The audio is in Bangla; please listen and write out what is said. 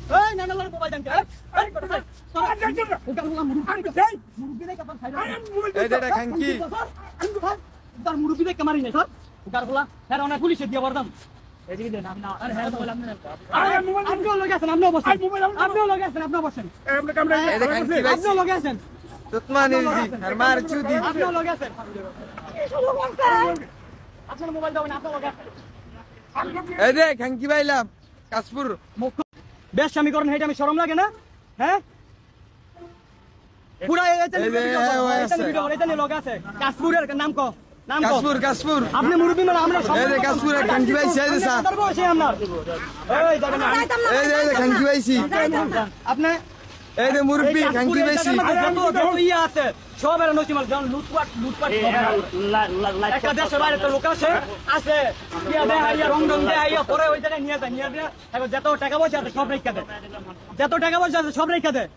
এই না না মোবাইল দেন এই যে খাঙ্কি তার মুরুবি দেখে মারি নাই স্যার উকার বলা হ্যাঁ অনেক পুলিশে দিয়ে বর্দাম আপনিও লগে আছেন আপনিও বসেন আপনিও লগে আছেন আপনিও বসেন এই যে খাঙ্কি আপনিও লগে আছেন তুতমানি আর মার চুদি আপনিও লগে আছেন আপনার মোবাইল দাও না আপনিও লগে আছেন এই যে খাঙ্কি পাইলাম কাশপুর বেশ আমি করেন এটা আমি শরম লাগে না হ্যাঁ পুরা এটা নিয়ে লগে আছে কাশপুরের নাম কো নাম কো কাশপুর কাশপুর আপনি মুরব্বি মানে আমরা সব এই যে কাশপুরের খাঙ্কি পাইছি এই যে স্যার বসে আমরা এই যাবেন না এই যে খাঙ্কি পাইছি আপনি এই যে মুরব্বি খাঙ্কি পাইছি যত ইয়ে আছে সব এর নচিমাল যেমন লুটপাট একটা দেশের বাইরে তো লোক আছে ইয়া দেয়া রং দেয়া পরে ওই জায়গায় নিয়ে যায় এবার যত টাকা পয়সা আছে সব রেখা দেয় যত টাকা পয়সা আছে সব রেখা দেয়